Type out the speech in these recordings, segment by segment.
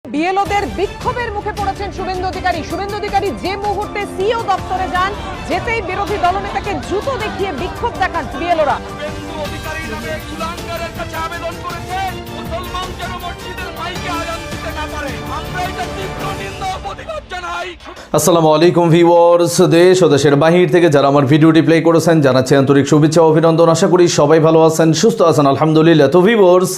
বিএলওদের বিক্ষোভের মুখে পড়েছেন শুভেন্দু অধিকারী। শুভেন্দু অধিকারী যে মুহূর্তে সিও দপ্তরে যান, যেতেই বিরোধী দলনেতাকে জুতো দেখিয়ে বিক্ষোভ দেখান বিএলওরা। শুভেন্দু অধিকারী নামে কুলাঙ্গারের কাছে আবেদন করেছে মুসলমান যেন মসজিদের মাইকে আজান দিতে না পারে। আমরা এটা তীব্র নিন্দা ও প্রতিবাদ জানাই। আসসালামু আলাইকুম ভিউয়ার্স, দেশ ও দেশের বাহির থেকে যারা আমার ভিডিওটি প্লে করেছেন জানাচ্ছি আন্তরিক শুভেচ্ছা ও অভিনন্দন। আশা করি সবাই ভালো আছেন, সুস্থ আছেন, আলহামদুলিল্লাহ। তো ভিউয়ার্স,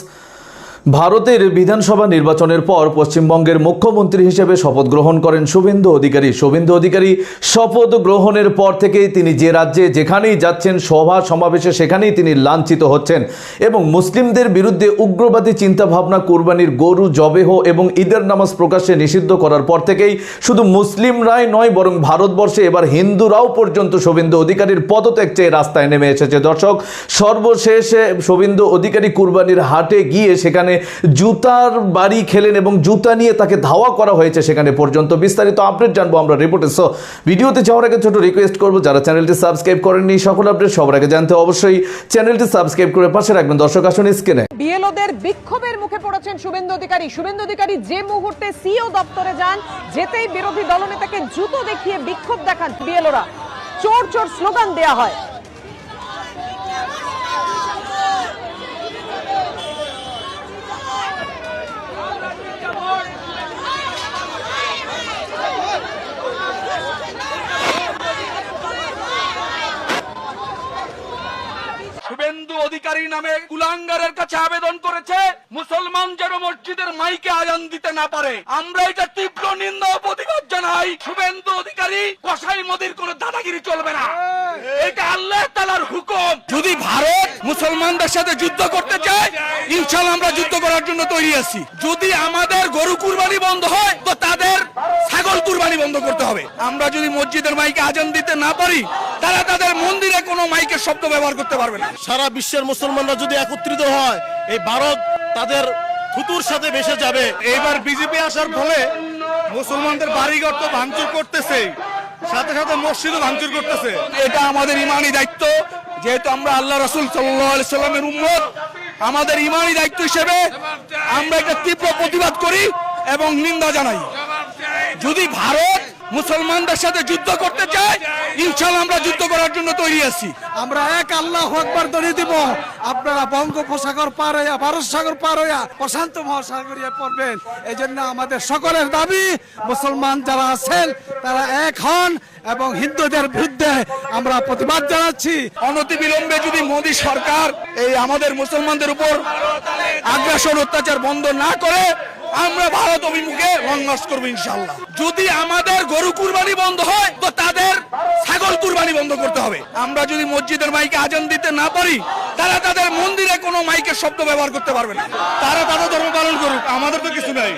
ভারতের বিধানসভা নির্বাচনের পর পশ্চিমবঙ্গের মুখ্যমন্ত্রী হিসেবে শপথ গ্রহণ করেন শুভেন্দু অধিকারী। শুভেন্দু অধিকারী শপথ গ্রহণের পর থেকেই তিনি যে রাজ্যে যেখানেই যাচ্ছেন, সভা সমাবেশে সেখানেই তিনি লাঞ্ছিত হচ্ছেন এবং মুসলিমদের বিরুদ্ধে উগ্রবাদী চিন্তাভাবনা, কুরবানির গরু জবেহ এবং ঈদের নামাজ প্রকাশ্যে নিষিদ্ধ করার পর থেকেই শুধু মুসলিমরাই নয় বরং ভারতবর্ষে এবার হিন্দুরাও পর্যন্ত শুভেন্দু অধিকারীর পদত্যাগ চেয়ে রাস্তায় নেমে এসেছে। দর্শক, সর্বশেষে শুভেন্দু অধিকারী কুরবানির হাটে গিয়ে সেখানে জুতার বাড়ি খেলেন এবং জুতা নিয়ে তাকে ধাওয়া করা হয়েছে সেখানে পর্যন্ত। বিস্তারিত আপডেট জানবো আমরা রিপোর্টে। সো ভিডিওতে যাওয়ার আগে ছোট রিকোয়েস্ট করবো, যারা চ্যানেলটি সাবস্ক্রাইব করেননি সকল আপডেট সবার আগে জানতে অবশ্যই চ্যানেলটি সাবস্ক্রাইব করে পাশে রাখবেন। দর্শক আসুন স্ক্রিনে। বিএলওদের বিক্ষোভের মুখে পড়েছেন শুভেন্দু অধিকারী। শুভেন্দু অধিকারী যে মুহূর্তে সিও দপ্তরে যান, যেতেই বিরোধী দলনেতাকে জুতো দেখিয়ে বিক্ষোভ দেখান বিএলওরা। চোর চোর স্লোগান দেয়া হয়। শুভেন্দু অধিকারী নামে কুলাঙ্গারের কাছে আবেদন করেছে মুসলমান যেন মসজিদের মাইকে আজান দিতে না পারে। আমরা এটা তীব্র নিন্দা ও প্রতিবাদ জানাই। শুভেন্দু অধিকারী কসাই মোদির কোনো দাদাগিরি চলবে না, এটা আল্লাহ তাআলার হুকুম। যদি ভারত মুসলমানদের সাথে যুদ্ধ করতে চায়, ইনশাআল্লাহ আমরা যুদ্ধ করার জন্য তৈরি আছি। যদি আমাদের গরু কুরবানি বন্ধ হয়, তো তাদের ছাগল কুরবানি বন্ধ করতে হবে। আমরা যদি মসজিদের মাইকে আজান দিতে না পারি, তারা তাদের মন্দিরে কোনো মাইকের শব্দ ব্যবহার করতে পারবে না। সারা বিশ্বের মুসলমানরা যদি একত্রিত হয়, এই ভারত তাদের থুতুর সাথে ভেসে যাবে। এইবার বিজেপি আসার ফলে মুসলমানদের বাড়িঘর তো ভাঙচুর করতেছে, সাথে সাথে মসজিদও ভাঙচুর করতেছে। এটা আমাদের ইমানি দায়িত্ব, যেহেতু আমরা আল্লাহ রাসূল সাল্লাল্লাহু আলাইহি সাল্লামের উম্মত। আমাদের ইমানি দায়িত্ব হিসেবে আমরা এটা তীব্র প্রতিবাদ করি এবং নিন্দা জানাই। যদি ভারত মুসলমানদের সাথে যুদ্ধ করতে চায়, ইনশাআল্লাহ আমরা যুদ্ধ করার জন্য তৈরি আছি। আমরা এক আল্লাহু আকবার ধ্বনি দিব। আপনারা বঙ্গোপসাগর পার হইয়া, ভারত সাগর পার হইয়া প্রশান্ত মহাসাগরিয়া পড়বেন। এই জন্য আমাদের সকলের দাবি, মুসলমান যারা আছেন তারা এক হন এবং হিন্দুদের বিরুদ্ধে আমরা প্রতিবাদ জানাচ্ছি। অনতি বিলম্বে যদি মোদী সরকার এই আমাদের মুসলমানদের উপর আগ্রাসন অত্যাচার বন্ধ না করে, আমরা ভারত অভিমুখে লং মার্চ করবো ইনশাআল্লাহ। যদি আমাদের গরু কুরবানি বন্ধ হয়, তো তাদের ছাগল কুরবানি বন্ধ করতে হবে। আমরা যদি মসজিদের মাইকে আজান দিতে না পারি, তারা তাদের মন্দিরে কোনো মাইকের শব্দ ব্যবহার করতে পারবে না। তারা তাদের ধর্ম পালন করুক, আমাদের তো কিছু নাই।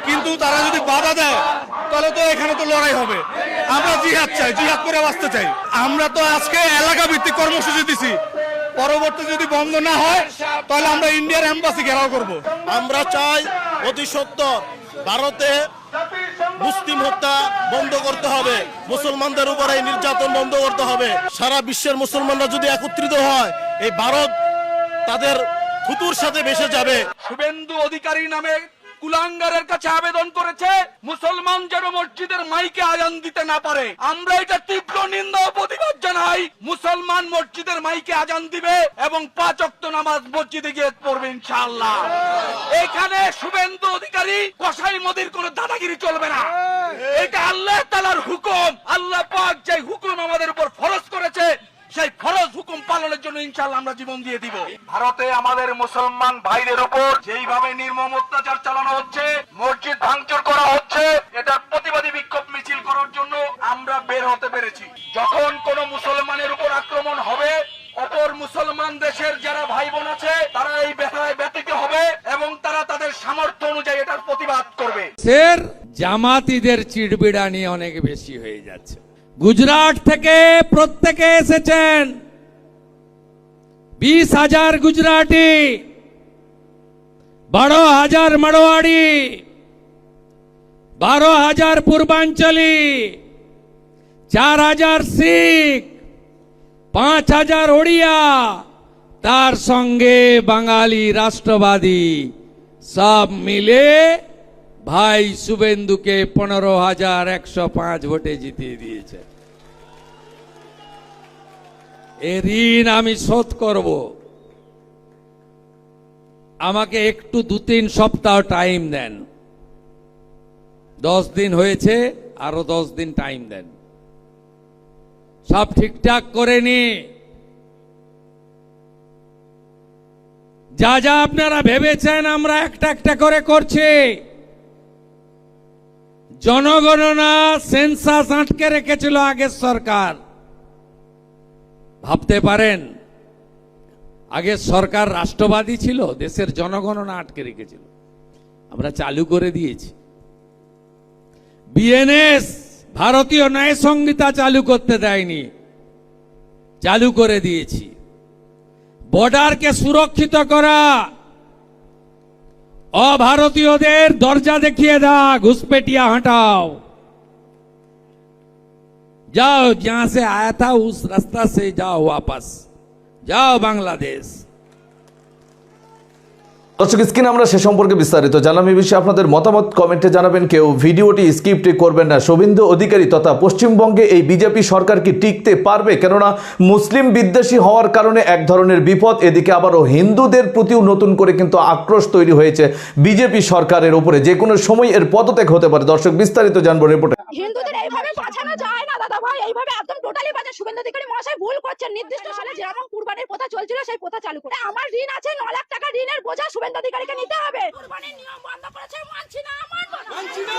কিন্তু তারা যদি বাধা দেয়, তাহলে তো এখানে তো লড়াই হবে। আমরা জিহাদ চাই, জিহাদ করে বাঁচতে চাই। আমরা তো আজকে এলাকা ভিত্তিক কর্মসূচি দিছি, পরবর্তী যদি বন্ধ না হয় তাহলে আমরা ইন্ডিয়ার এম্বাসি ঘেরাও করব। আমরা চাই অতি সত্বর ভারতে মুসলিম হত্যা বন্ধ করতে হবে, মুসলমানদের উপরে এই নির্যাতন বন্ধ করতে হবে। সারা বিশ্বের মুসলমানরা যদি একত্রিত হয়, এই ভারত তাদের থুতুর সাথে ভেসে যাবে। শুভেন্দু অধিকারী নামে কুলাঙ্গারের কাছে আবেদন করেছে মুসলমান যেন মসজিদের মাইকে আজান দিতে না পারে। আমরা এটা তীব্র নিন্দা ও প্রতিবাদ জানাই। মুসলমান মসজিদের মাইকে আজান দিবে এবং 5 ওয়াক্ত নামাজ মসজিদে গিয়ে পড়বে ইনশাআল্লাহ। এখানে শুভেন্দু অধিকারী কসাই মোদির কোনো দাদাগিরি চলবে না, এটা আল্লাহ তাআলার হুকুম। আল্লাহ পাক যে হুকুম আমাদের উপর ফরজ করেছে, সেই ফরজ হুকুম পালনের জন্য ইনশাআল্লাহ আমরা জীবন দিয়ে দিব। ভারতে আমাদের মুসলমান ভাইদের উপর যেইভাবে নির্মম অত্যাচার চালানো হচ্ছে, মসজিদ ভাঙচুর করা হচ্ছে, এটার প্রতিবাদী বিক্ষোভ মিছিল করার জন্য আমরা বের হতে পেরেছি। যখন কোন মুসলমানের উপর আক্রমণ হবে, অপর মুসলমান দেশের যারা ভাই বোন আছে তারা এই ব্যথায় ব্যতীত হবে এবং তারা তাদের সামর্থ্য অনুযায়ী এটার প্রতিবাদ করবে। জামাতিদের চিড়বিড়ানি অনেক বেশি হয়ে যাচ্ছে। গুজরাট থেকে প্রত্যেকে এসেছেন, 20,000 গুজরাটি, 12,000 মারোয়াড়ি, 12,000 পূর্বাঞ্চলী, 4,000 শিখ, 5,000 ওড়িয়া, তার সঙ্গে বাঙালি রাষ্ট্রবাদী, সব মিলে ভাই শুভেন্দুকে 15,105 ভোটে জিতিয়ে দিয়েছে। এ ঋণ আমি শোধ করব। আমাকে একটু 2-3 সপ্তাহ টাইম দেন। 10 দিন হয়েছে, আরো 10 দিন টাইম দেন, সব ঠিকঠাক করে নি। যা যা আপনারা ভেবেছেন আমরা একটা একটা করে করছি। জনগণনা সেন্সাস আটকে রেখেছিল আগের সরকার। ভাবতে পারেন আগের সরকার রাষ্ট্রবাদী ছিল, দেশের জনগণনা আটকে রেখেছিল, আমরা চালু করে দিয়েছি। বিএনএস ভারতীয় ন্যায় সংহিতা চালু করতে দেয়নি, চালু করে দিয়েছি। বর্ডারকে সুরক্ষিত করা, অভারতীয়দের দরজা দেখিয়ে দাও, ঘুসপেটিয়া हटाओ, जाओ जहां से आया था उस रास्ता से जाओ, वापस जाओ बांग्लादेश। দর্শক, স্ক্রিনে আমরা সে সম্পর্কে বিস্তারিত জানলাম। এই বিষয়ে আপনাদের মতামত কমেন্টে জানাবেন। কেউ ভিডিওটি স্কিপ করবেন না। শুভেন্দু অধিকারী তথা পশ্চিমবঙ্গে এই বিজেপি সরকার কি টিকতে পারবে? কেননা মুসলিম বিদ্বেষী হওয়ার কারণে এক ধরনের বিপদ, এদিকে আবারও হিন্দুদের প্রতিও নতুন করে কিন্তু আক্রোশ তৈরি হয়েছে বিজেপি সরকারের উপরে। যে কোনো সময় এর পদত্যাগ হতে পারে। দর্শক, বিস্তারিত জানবো রিপোর্টে। হিন্দুদের এইভাবে বাঁচানো যায় না দাদা ভাই, এইভাবে একদম টোটালি বাঁচা। শুভেন্দু অধিকারী মহাশয় ভুল করছেন। নির্দিষ্ট সালে যেমন কুরবানির প্রথা চলছিল সেই প্রথা চালু করে। আমার ঋণ আছে 9 লাখ টাকা, ঋণের বোঝা শুভেন্দু অধিকারীকে নিতে হবে। কুরবানির নিয়ম বন্ধ করেছে, মানছি না, মানব না। মানছি না।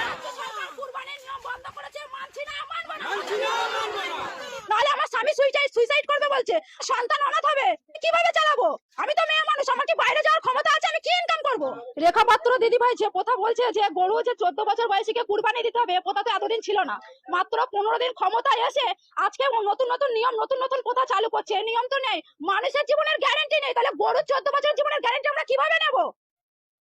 রাজ্য সরকার কুরবানির নিয়ম বন্ধ করেছে, মানছি না, মানব না। মানছি না, মানব না। নাহলে আমার স্বামী সুইসাইড করবে বলছে, সন্তান অনাথ হবে, কিভাবে চালাবো? আমি তো মেয়ে মানুষ, আমার কি বাইরে যাওয়ার ক্ষমতা আছে? আমি কি ইনকাম করব? রেখা পাত্র দিদি ভাই যে কথা বলছে যে গরু যে 14 বছর বয়সীকে কুরবানি দিতে হবে, এ কথা তো এতদিন ছিল না। মাত্র 15 দিন ক্ষমতায় এসে আজকে নতুন নতুন নিয়ম, নতুন নতুন কথা চালু করছে। এই নিয়ম তো নেই, মানুষের জীবনের গ্যারান্টি নেই। তাহলে গরুর 14 বছর জীবনের গ্যারান্টি আমরা কিভাবে নেব?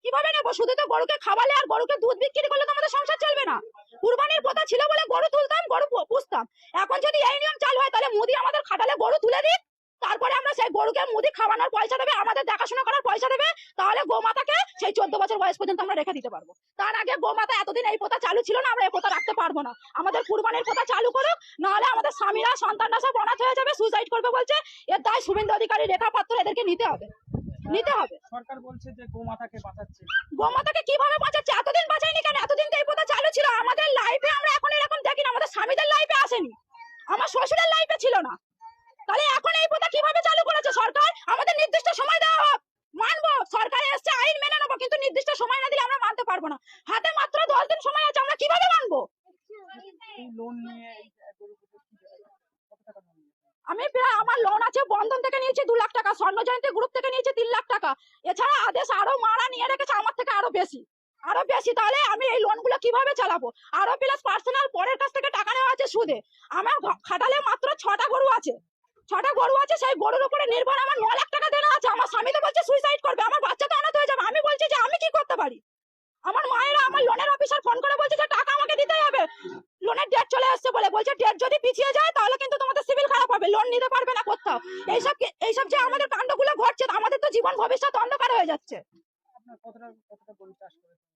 কিভাবে নেব? শুধু তো গরুকে খাওয়ালে আর গরুকে দুধ বিক্রি করলে তো আমাদের সংসার চলবে না। কুরবানির প্রথা ছিল বলে গরু তুলতাম, গরু পুষতাম। এখন যদি এই নিয়ম চালু হয় তাহলে মোদি আমাদের খাটালে গরু তুলে দিক, তারপরে আমরা সেই গরুকে মুদি খাওয়ানোর পয়সা দেবে, আমাদের দেখাশোনা করার পয়সা দেবে। তাহলে গোমাতাকে সেই 14 বছর বয়স পর্যন্ত আমরা রেখে দিতে পারবো। তার আগে গোমাতা এতদিন এই প্রথা চালু ছিল না, আমরা এই প্রথা রাখতে পারবো না। আমাদের কুরবানির প্রথা চালু করুক, নাহলে আমাদের স্বামীরা সন্তানরা সব অনাথ হয়ে যাবে, সুইসাইড করবে বলছে। এর দায় শুভেন্দু অধিকারী, রেখা পাত্র এদেরকে নিতে হবে, নিতে হবে। সরকার বলছে যে গোমাতাকে বাঁচাচ্ছে। গোমাতাকে কিভাবে বাঁচাচ্ছে? এতদিন বাঁচায়নি কেন? এতদিন তো এই প্রথা চালু ছিল। আমাদের লাইফে আমরা এখন এরকম দেখি না, আমাদের স্বামীদের লাইফে আসেনি, আমার শ্বশুরের লাইফে ছিল না। তাহলে এখন এই প্রথা কিভাবে চালু করেছে সরকার? আমাদের নির্দিষ্ট সময় দেওয়া হোক, মানবো। সরকারে এসছে, আইন মেনে নেবো, কিন্তু নির্দিষ্ট সময় না দিলে আমরা মানতে পারবো না। হাতে মাত্র 10 দিন সময় আছে, আমরা কিভাবে মানবো? এই লোন নিয়ে গরু কত টাকা লোন নিয়েছে? আমি প্রায়, আমার লোন আছে, বন্ধন থেকে নিয়েছি 2 লাখ টাকা, স্বর্ণ জয়ন্তী গ্রুপ থেকে নিয়েছি 3 লাখ টাকা। এছাড়া আদেশ আরো মারা নিয়ে রেখেছে আমার থেকে আরো বেশি, আরো বেশি। তাহলে আমি এই লোনগুলো কিভাবে চালাবো? আরো প্লাস পার্সোনাল পরের কাছ থেকে টাকা নেওয়া আছে সুদে। আমার খাটালে মাত্র 6টা গরু আছে, 6টা গরু আছে। সেই গরুর উপরে নির্ভর আমার 9 লাখ টাকা দেনা আছে। আমার স্বামী তো বলছে সুইসাইড করবে, আমার বাচ্চা তো অনাথ হয়ে যাবে। আমি বলছি যে আমি কি করতে পারি? আমার মায়েরা, আমার লোনের অফিসার ফোন করে বলছে যে টাকা আমাকে দিতেই হবে। লোনের ডেট চলে আসছে বলে বলছে, ডেট যদি পিছিয়ে যায় তাহলে কিন্তু তোমাদের সিভিল খারাপ হবে, লোন নিতে পারবে না কোথাও। এইসব যে আমাদের কাণ্ডগুলো ঘটছে, আমাদের তো জীবন ভবিষ্যৎ অন্ধকার হয়ে যাচ্ছে। আপনার কতটা গরু চাষ করেছেন?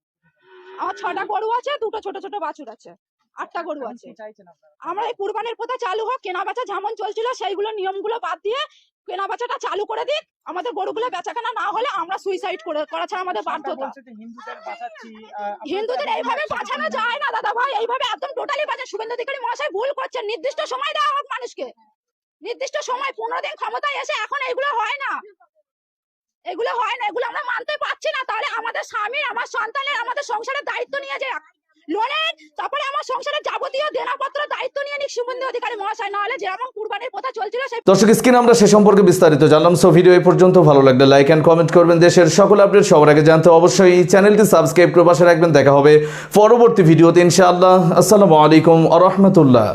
আমার 6টা গরু আছে, 2টো ছোট ছোট বাছুর আছে, 8টা গরু আছে। কি চাইছেন আপনারা? আমরা এই কুরবানির প্রথা চালু হোক, কেনা বেচা যেমন চলছিল সেইগুলো নিয়মগুলো বাদ দিয়ে কেনা বেচাটা চালু করে দিক। আমাদের গরুগুলো বেচাকেনা না হলে আমরা সুইসাইড করা ছাড়া আমাদের বাধ্যতা। বলছে যে হিন্দুদের বাঁচাচ্ছি। হিন্দুদের এইভাবে বাঁচানো যায় না দাদা ভাই, এইভাবে একদম টোটালি বাঁচা। শুভেন্দু অধিকারী মহাশয় ভুল করছেন। নির্দিষ্ট সময় দেওয়া হোক মানুষকে, নির্দিষ্ট সময়। 15 দিন ক্ষমতায় এসে এখন এগুলো হয় না, এগুলো হয় না, এগুলো আমরা মানতে পারছি না। তাহলে আমাদের স্বামী, আমার সন্তানের, আমাদের সংসারের দায়িত্ব নিয়ে যে লোনের, তারপরে আমার সংসারের যাবতীয় দেনাপত্র দায়িত্ব নিয়ে নিক শুভেন্দু অধিকারী মহাশয়, নাহলে যেরকম কুরবানির প্রথা চলছিল সেই। দর্শক, স্ক্রিনে আমরা সে সম্পর্কে বিস্তারিত জানলাম। সো ভিডিও এই পর্যন্ত। ভালো লাগলে লাইক এন্ড কমেন্ট করবেন। দেশের সকল আপডেট সবার আগে জানতে অবশ্যই এই চ্যানেলটি সাবস্ক্রাইব করে পাশে রাখবেন। দেখা হবে পরবর্তী ভিডিওতে ইনশাআল্লাহ। আসসালামু আলাইকুম ওয়া রাহমাতুল্লাহ।